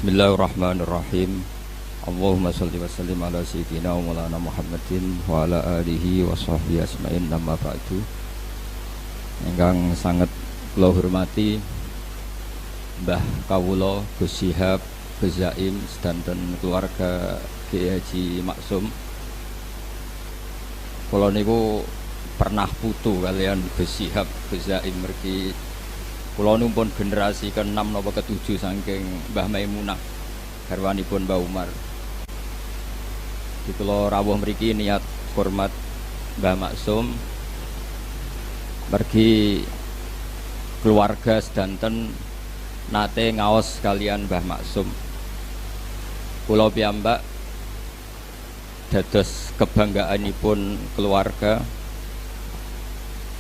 Bismillahirrahmanirrahim. Allahumma sholli wa sallim ala sayyidina wa maulana Muhammadin wa ala alihi wa sahbihi asma'in, amma ba'du. Ingkang sangat kula hormati Mbah Kawula Gus Syihab Gus Zaim sedanten keluarga Kiai Haji Maksum. Kula niku pernah putu kalian Gus Syihab Gus Zaim mergi kula numpun generasi ke-6 napa ke-7 saking Mbah Maimunah garwanipun Mbah Umar. Di kula rawuh mriki niat hormat Mbah Maksum mergi keluarga sedanten nate ngaos kalian Mbah Maksum. Kula piyambak dados kebanggaanipun keluarga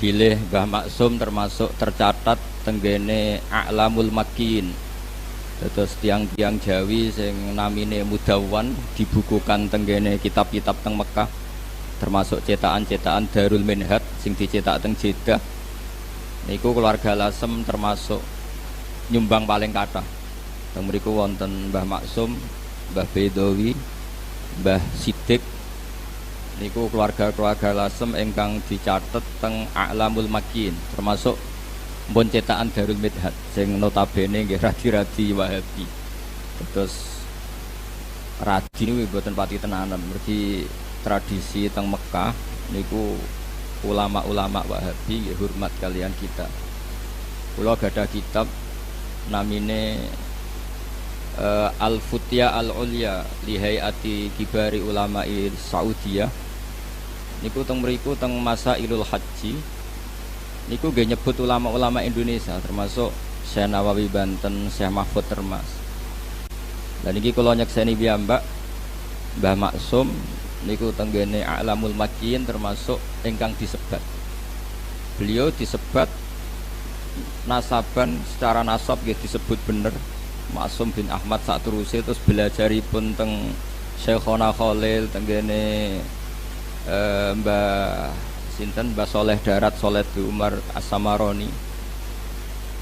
bilih Mbah Maksum termasuk tercatat tenggene A'lamul Makin. Dados tiang-tiang Jawi sing namine Mudawwan dibukukan tenggene kitab-kitab teng Mekah, termasuk cetakan-cetakan Darul Minhaj sing dicetak teng Jeddah. Niku keluarga Lasem termasuk nyumbang paling kathah. Teng mriku wonten Mbah Maksum, Mbah Bedawi, Mbah Siddiq. Niku keluarga-keluarga Lasem ingkang dicatet teng A'lamul Makin, termasuk pun cetakan Darul Minhaj sing notabene nggih radi-radi Wahabi. Terus radi niku mboten pati tenanan, mergi tradisi teng Mekah niku ulama-ulama Wahabi nggih hormat kalian kita. Kula gadah kitab namine Al-Futya Al-Ulya li Hayati Kibari Ulama'i Saudiyah. Niku teng mriku teng Masailul Haji niku nggih nyebut ulama-ulama Indonesia termasuk Syekh Nawawi Banten, Syekh Mahfud Termas. Dan niki kula nyekseni piyambak Mbah Maksum niku tenggene A'lamul Makin termasuk ingkang disebat. Beliau disebat nasaban secara nasab nggih disebut bener Maksum bin Ahmad saterusé, terus belajaripun teng Syekhona Khalil tenggene Mbah sinten Mbah Soleh Darat Soleh di Umar As-Samaroni.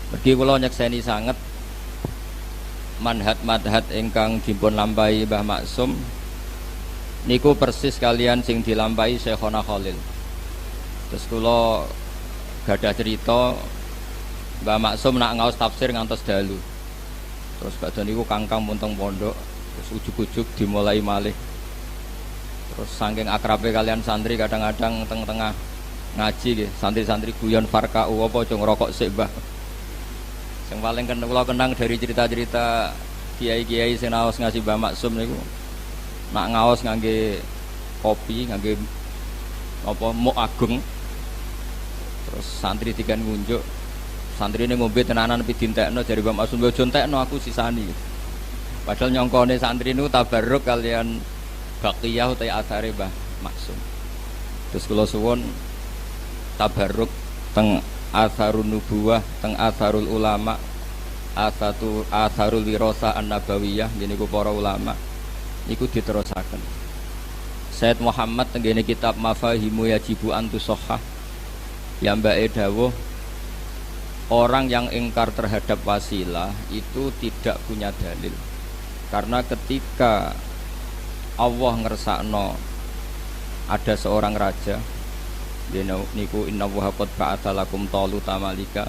Mergi kula nyekseni sanget manhat-manhat ingkang dipun lampahi Mbah Maksum niku persis kalian sing dilampahi Syekhona Khalil. Terus kula gadah cerita Mbah Maksum nak ngaos tafsir ngantos dalu. Terus badhe niku kangkang munteng pondok, terus ujug-ujug dimulai malih. Terus saking akrabe kalian santri kadang-kadang tengah-tengah ngaji nggih, santri-santri guyon farkau apa aja ngrokok sik Mbah. Sing paling kula kenang dari cerita-cerita kiai-kiai sing naos ngaji Mbah Maksum niku nak ngaos ngangge kopi, ngangge apa muk agung. Terus santri dikan ngunjuk, santrine ngombe tenanan pi dintekno jare Mbah Maksum yo entekno aku sisani. Padahal nyongkone santri niku tabarruk kalian Baqiyah utai athare Mbah Maksum. Terus kula suwun tabarruk teng atharun nubuwah, teng atharul ulama, atharul wirasah an-nabawiyah niku para ulama niku diterusaken. Sayyid Muhammad tenggene kitab Mafahimu Yajibu Antusahhah piyambake dawuh orang yang ingkar terhadap wasilah itu tidak punya dalil. Karena ketika Allah ngersakno ada seorang raja niku innallaha qad ba'atsa lakum taluta malika.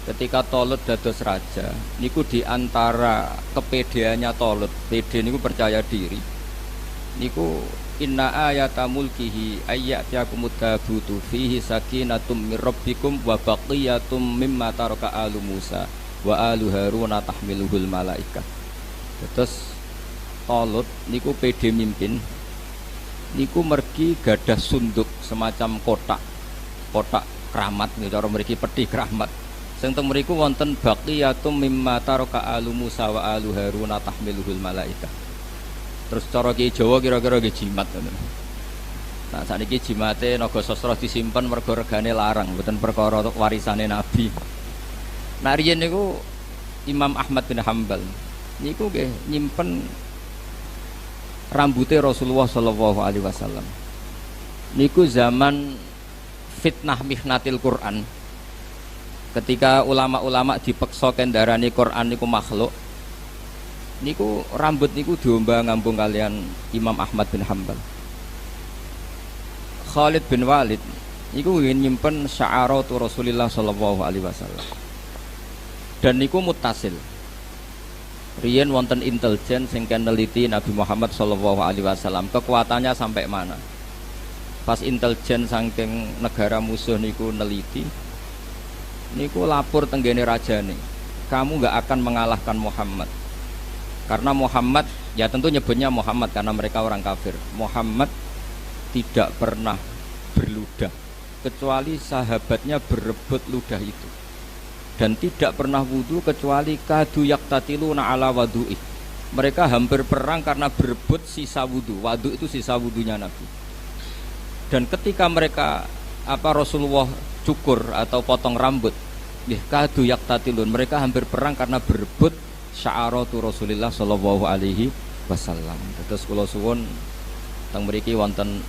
Ketika Talut dados raja niku diantara kepedeannya Talut, pede niku percaya diri niku inna ayata mulkihi ayyatiyakumut tabutu fihi sakinatum mir rabbikum wa baqiyatum mimma taraka alu Musa wa alu Haruna tahmiluhul malaikah. Terus Talut niku pede mimpin niku mergi gadah sunduk semacam kotak keramat niku cara mriki peti keramat sing teng mriku wonten baqiyatum mimma taraka alu Musa wa alu Haruna tahmiluhul malaikah. Terus cara Ki Jawa kira-kira nggih jimat ngoten. Nah sakniki jimate naga sastra disimpen mergo regane larang mboten perkara warisane Nabi. Nah riyen niku Imam Ahmad bin Hambal niku nggih nyimpen rambutnya Rasulullah Shallallahu Alaihi Wasallam. Niku zaman fitnah mihnatil Quran. Ketika ulama-ulama dipeksa kendarani Quran niku makhluk, niku rambut niku diomba ngambung kalian Imam Ahmad bin Hanbal. Khalid bin Walid niku ingin nyimpen sya'aratu Rasulillah sallallahu alaihi wasallam. Dan niku mutasil. Riyen wonten intelijen sing neliti Nabi Muhammad sallallahu alaihi wasallam, kekuatannya sampai mana. Pas intelijen saking negara musuh niku neliti, niku lapor tenggene rajane, kamu nggak akan mengalahkan Muhammad. Karena Muhammad, ya tentu nyebutnya Muhammad karena mereka orang kafir. Muhammad tidak pernah berludah kecuali sahabatnya berebut ludah itu. Dan tidak pernah wudu kecuali kadu yaktatiluna ala wadu'i. Mereka hampir perang karena berebut sisa wudu. Wudu itu sisa wudunya Nabi. Dan ketika mereka Rasulullah cukur atau potong rambut, kadu yaktatilun, mereka hampir perang karena berebut sya'aratu Rasulillah sallallahu alaihi wasallam. Terus kula suwun teng mriki wonten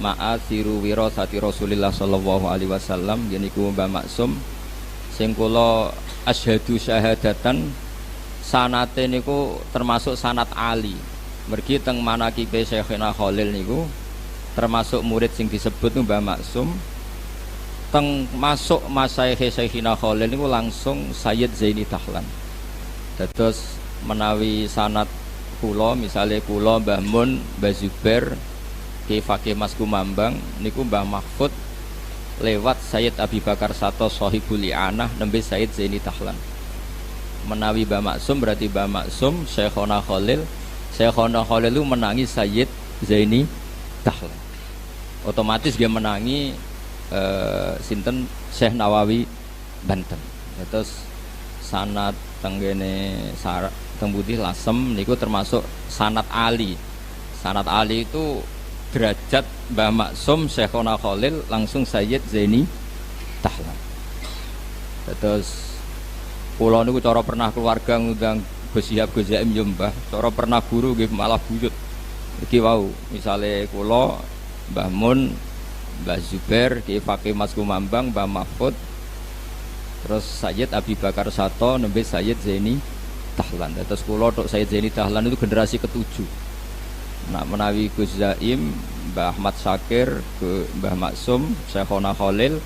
ma'athiru wirasati Rasulillah sallallahu alaihi wasallam, yaiku Mbah Maksum sing kula asyhadu syahadatan sanate niku termasuk sanat ali. Mergi teng manaqibe Syekhina Khalil niku termasuk murid sing disebut Mbah Maksum. Teng masuk masaih Syekhina Khalil niku langsung Sayyid Zaini Dahlan. Dados menawi sanat kula misale kula Mbah Mun, Mbah Zubair, Ki Fakih Mas Kumambang niku Mbah Mahfud lewat Sayyid Abi Bakar Sato Sohibul I'anah nembe Sayyid Zaini Dahlan. Menawi Mbah Maksum berarti Mbah Maksum Syekhona Khalil. Syekhona Khalil itu menangi Sayyid Zaini Dahlan. Otomatis dia menangi sinten Syekh Nawawi Banten. Terus sanad tenggene teng Budi Lasem niku termasuk sanad Ali. Sanad Ali itu derajat Mbah Maksum Syekhona Khalil langsung Sayyid Zaini Dahlan. Terus kula niku cara pernah keluarga ngundang Gus Syihab Gus Zaim yo Mbah, cara pernah guru nggih malah buyut. Iki wau, misale kula Mbah Mun, Mbah Zubair, Ki Fakih Mas Kumambang, Mbah Mahfud, terus Sayyid Abi Bakar Sato nembe Sayyid Zaini Dahlan. Terus kula tok Sayyid Zaini Dahlan itu generasi ketujuh. Nah menawi Gus Zaim, Mbah Ahmad Syakir, ke Mbah Maksum, Syekhona Khalil,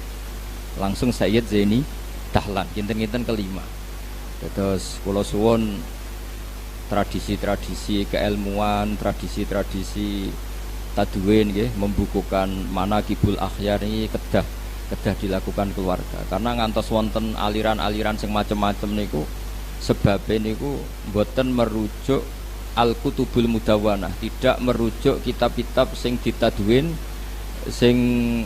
langsung Sayyid Zaini Dahlan, kinten-kinten kelima. Terus kula suwun tradisi-tradisi keilmuan, tradisi-tradisi tadwin nggih, membukukan manaqibul akhyar ini kedah dilakukan keluarga. Karena ngantos wonten aliran-aliran sing macem-macem niku sebabnya niku mboten merujuk Al-Kutubul Mudawwanah, tidak merujuk kitab-kitab sing ditadwin, sing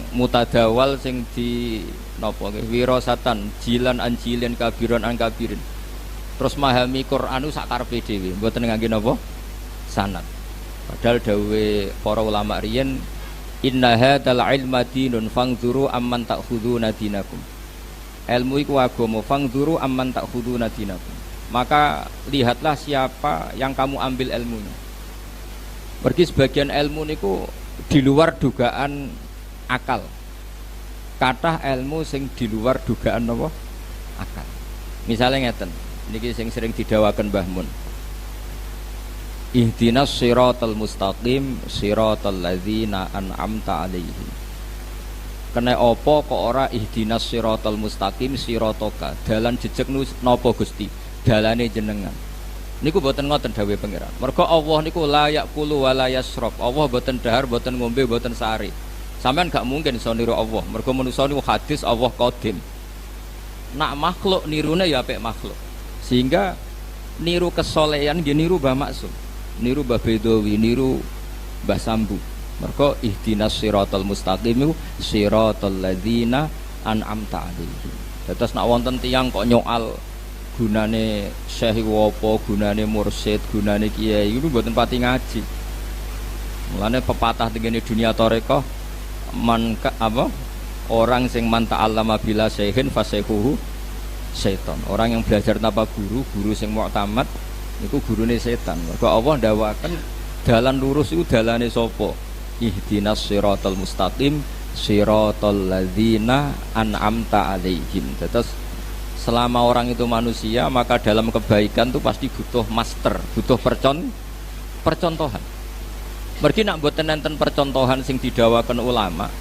mutadawal, sing di napa nggih wirasatan, jilan an jilin kabiron an kabirin. Terus memahami Quran sak karepe dhewe, mboten ngangge napa? Sanad. Padahal dawuhe para ulama riyen, inna hadzal ilma dinun fangzuru amman ta'khuduna dinakum. Ilmu iku agama, fangzuru amman ta'khuduna dinakum. Maka lihatlah siapa yang kamu ambil ilmunya. Pergi sebagian ilmu niku di luar dugaan akal. Kathah ilmu sing di luar dugaan apa? Akal. Misalnya ngeten, niki sing sering didawaken Mbah Mun. Ihdinas siratal mustaqim siratal ladzina an'amta 'alaihim. Kena apa kok ora ihdinas siratal mustaqim siratoka, dalan jejeg napa Gusti? Dalane jenengan. Niku boten ngoten dawuh pangeran. Mergo Allah niku la yaqulu wa la yasrab. Allah boten dahar, boten ngombe, boten sari. Sampeyan gak mungkin iso niru Allah. Mergo manusa niku hadis Allah qadim. Nak makhluk nirune ya apik makhluk. Sehingga niru kesolehan nggih niru Mbah Maksum, niru Mbah Bedawi, niru Mbah Sambu. Mergo ihdinas siratal mustaqim iku siratal ladzina an'amta 'alaihim. Terus nak wonten tiyang kok nyoal gunane syekh apa, gunane mursyid, gunane kiai itu mboten pati ngaji. Mulane pepatah tengene dunia tarekah orang sing man ta'allama bila syekhin fasayhuhu setan. Orang yang belajar tanpa guru sing mu'tamad niku gurune setan. Mergo Allah ndawaken dalan lurus iku dalane sapa? Ihdinas siratal mustaqim siratal ladzina an'amta 'alaihim. Terus selama orang itu manusia, maka dalam kebaikan itu pasti butuh master, butuh percontohan. Mergi nak mboten enten percontohan sing didawakan ulama,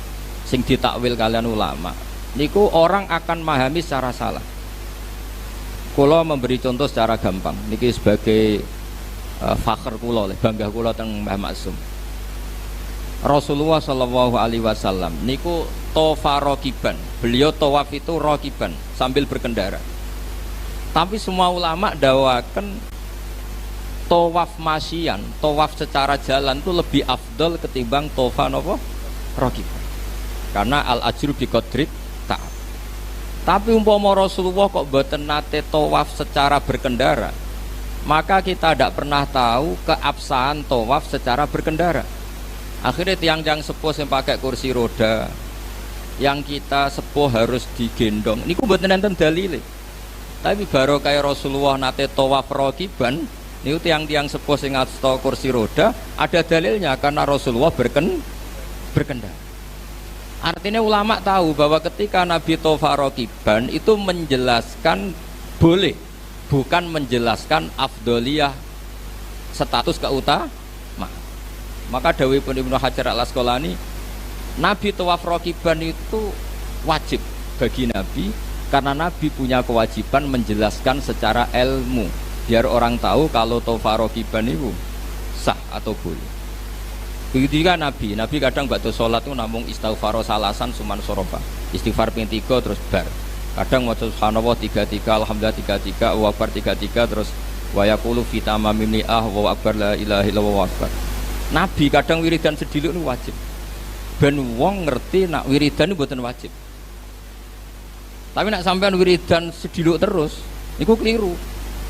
sing ditakwil kalian ulama, niku orang akan memahami secara salah. Kula memberi contoh secara gampang, niki sebagai fakhr kula, bangga kula teng Mbah Maksum. Rasulullah Shallallahu Alaihi Wasallam niku tofa rokiban, beliau tawaf itu rokiban sambil berkendara. Tapi semua ulama dawakan tawaf masyian, tawaf secara jalan itu lebih afdol ketimbang tofa nopo rokiban. Karena al ajru bi qadri ta'ab. Tapi umpama Rasulullah kok boten nate tawaf secara berkendara, maka kita tidak pernah tahu keabsahan tawaf secara berkendara. Akhirnya tiang-tiang sepuh yang pakai kursi roda, yang kita sepuh harus digendong. Ini ku buat nonton dalile. Tapi baru kayak Rasulullah nate tawaf rokiban, ini tiang-tiang sepuh yang ngasto kursi roda, ada dalilnya karena Rasulullah berkendara. Artinya ulama tahu bahwa ketika Nabi tawaf rokiban itu menjelaskan boleh, bukan menjelaskan afdoliyah status keutamaan. Maka dawuhipun Ibnu Hajar Al-Asqalani, Nabi tawaf rokiban itu wajib bagi Nabi karena Nabi punya kewajiban menjelaskan secara ilmu biar orang tahu kalau tawaf rokiban itu sah atau boleh. Begitu juga Nabi kadang waktu sholat itu namung istighfar salasan suman sorofa, istighfar ping 3 terus bar. Kadang maca subhanallah 33, alhamdulillah 33, wa akbar 33 terus wa yaqulu fi tamamim ni'ah wa akbar la ilaha illallah wa akbar. Nabi kadang wiridan sediluk itu wajib. Ben wong ngerti nak wiridan itu bukan wajib. Tapi nak sampean wiridan sediluk terus, itu keliru.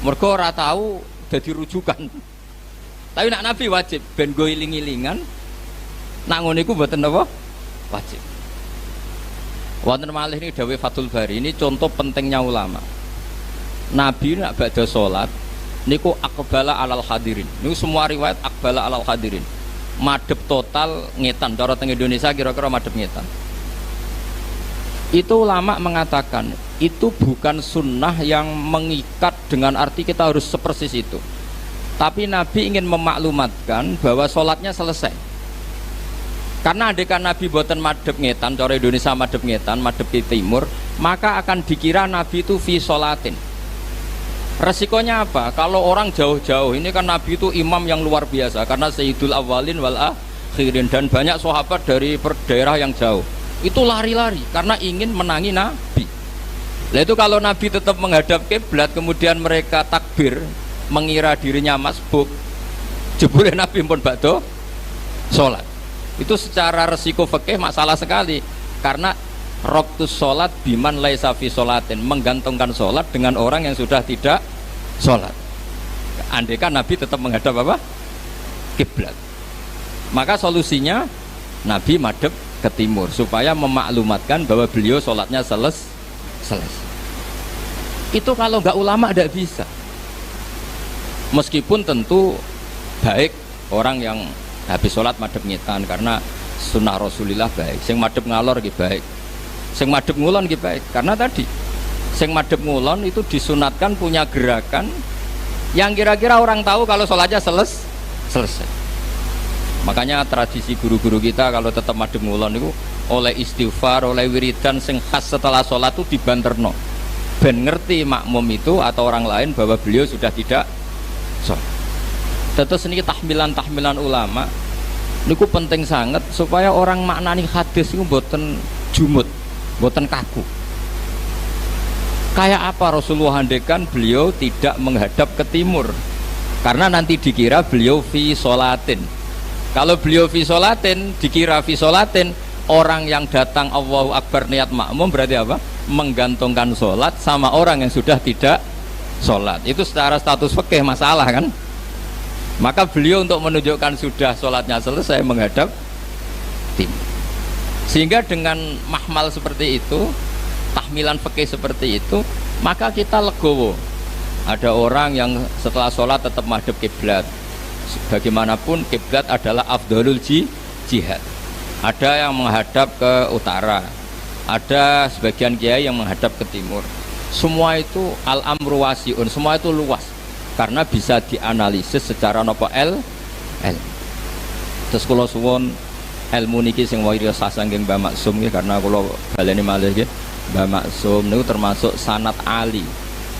Mergo ora tahu dadi rujukan. Tapi nak Nabi wajib, ben go iling-ilingan. Nak ngono iku mboten apa? Wajib. Wonten malih niki dawuh Fathul Bari, ini contoh pentingnya ulama. Nabi nak badhe salat niku aqbala alal hadirin. Niku semua riwayat aqbala alal hadirin. Madhep total ngetan, cara teng Indonesia kira-kira madhep ngetan. Itu ulama mengatakan itu bukan sunnah yang mengikat dengan arti kita harus sepersis itu. Tapi Nabi ingin memaklumatkan bahwa sholatnya selesai. Karena andekan Nabi boten madhep ngetan, cara Indonesia madhep ngetan, madhep ke timur, maka akan dikira Nabi itu fi sholatin. Resikonya apa? Kalau orang jauh-jauh, ini kan Nabi itu imam yang luar biasa karena sayyidul awalin wal akhirin, dan banyak sahabat dari daerah yang jauh itu lari-lari karena ingin menangi Nabi. Nah itu kalau Nabi tetap menghadap kiblat kemudian mereka takbir mengira dirinya masbuk, jebule Nabi pun badhe sholat. Itu secara resiko fikih masalah sekali karena Roktus sholat biman laisa fi sholatin, menggantungkan sholat dengan orang yang sudah tidak sholat. Andaikan Nabi tetap menghadap apa? Kiblat. Maka solusinya Nabi madhep ke timur supaya memaklumatkan bahwa beliau sholatnya selesai. Itu kalau nggak ulama tidak bisa. Meskipun tentu baik orang yang habis sholat madhep ngetan karena sunnah Rasulillah baik. Sing madhep ngalor gitu baik. Sing madhep ngulon gitu baik, karena tadi sing madhep ngulon itu disunatkan punya gerakan yang kira-kira orang tahu kalau sholatnya selesai. Makanya tradisi guru-guru kita kalau tetap madhep ngulon itu oleh istighfar, oleh wiridan sing khas setelah sholat itu dibanterno ben ngerti makmum itu atau orang lain bahwa beliau sudah tidak sholat. Terus ini tahmilan ulama niku penting sangat supaya orang maknani hadis itu mboten jumut, mboten kaku. Kayak apa Rasulullah handekan beliau tidak menghadap ke timur karena nanti dikira beliau fi sholatin. Kalau beliau fi sholatin dikira fi sholatin, orang yang datang Allahu Akbar niat makmum berarti apa? Menggantungkan sholat sama orang yang sudah tidak sholat. Itu secara status fikih masalah kan. Maka beliau untuk menunjukkan sudah sholatnya selesai menghadap timur. Sehingga dengan mahmal seperti itu, tahmilan fikih seperti itu, maka kita legowo. Ada orang yang setelah sholat tetap madhep kiblat. Bagaimanapun kiblat adalah afdhalul jihad. Ada yang menghadap ke utara, ada sebagian kiai yang menghadap ke timur. Semua itu al-amru wasiun, semua itu luas karena bisa dianalisis secara nopo L. Terus kula suwun ilmu niki sing wirasa saking Mbah Maksum nggih, karena kula baleni malih nggih. Mbah Maksum niku termasuk sanad ali.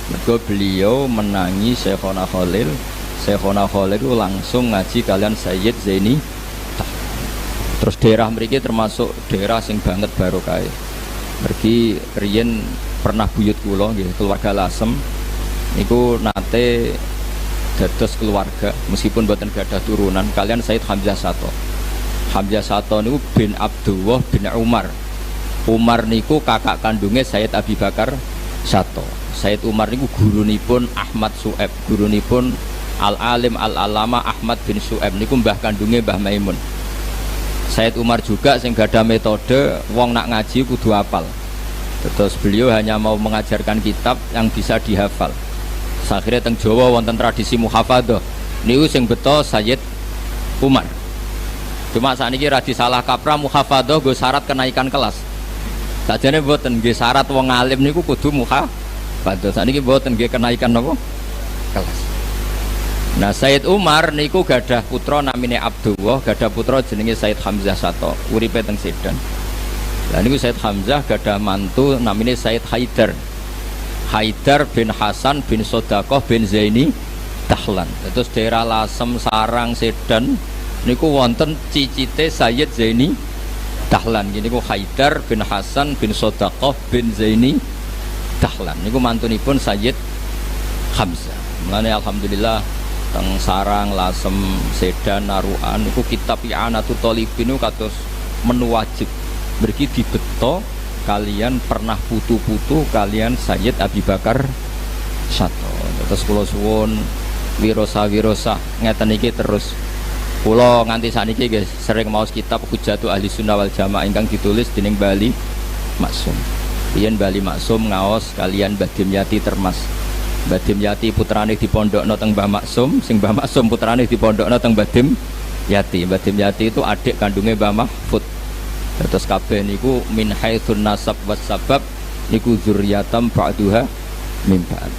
Mergo beliau menangi Syekhona Khalil. Syekhona Khalil itu langsung ngaji kalian Sayyid Zaini. Terus daerah mriki termasuk daerah sing banget barokah. Mergi riyen pernah buyut kula nggih, keluarga Lasem niku nate dados keluarga meskipun boten gadah turunan kalian Sayyid Hamzah Sato. Hamzah Sato niku bin Abdullah bin Umar. Umar niku kakak kandungnya Sayyid Abi Bakar Sato. Sayyid Umar niku gurunipun Ahmad Su'eb, gurunipun Al-Alim Al-Alama Ahmad bin Su'eb niku mbah kandungnya Mbah Maimun. Sayyid Umar juga sing gadah metode wong nak ngaji kudu hafal. Terus beliau hanya mau mengajarkan kitab yang bisa dihafal. Akhirnya teng Jawa wonten tradisi muhafadzah. Niku sing beto Sayyid Umar. Cuma sakniki ra disalah kaprah muhafadzah nggo syarat kenaikan kelas. Sajane mboten nggih syarat wong alim niku kudu muhafadzah. Sakniki mboten nggih kenaikan napa? Kelas. Nah Sayyid Umar niku gadah putra namine Abdullah, gadah putra jenenge Sayyid Hamzah Sato, uripe teng Sedan. Lah niku Sayyid Hamzah gadah mantu namine Sayyid Haidar. Haidar bin Hasan bin Sodaqoh bin Zaini Dahlan. Terus daerah Lasem, Sarang, Sedan niku wonten cicite Sayyid Zaini Dahlan. Niku Haidar bin Hasan bin Sodaqoh bin Zaini Dahlan. Niku mantunipun Sayyid Hamzah. Mulane alhamdulillah teng Sarang, Lasem, Sedan, Naruan niku kitab I'anatul Thalibin niku kados menu wajib. Mriki dibeto kalian pernah putu-putu kalian Sayyid Abi Bakar Sato. Terus kula suwun wirosa ngeten iki terus kula nganti sakniki guys sering maos kitab Hujjatul Ahli Sunnah wal Jamaah ingkang ditulis dening Bali Maksum. Riyen Bali Maksum ngaos kalian Badim Yati Termas. Badim Yati putrane dipondokno teng Mbah Maksum, sing Mbah Maksum putrane dipondokno teng Badim Yati. Badim Yati itu adik kandungnya Mbah Mahfud. Terus kabeh niku min haitsun nasab was sabab niku zuriyatam ba'duha min ba'd.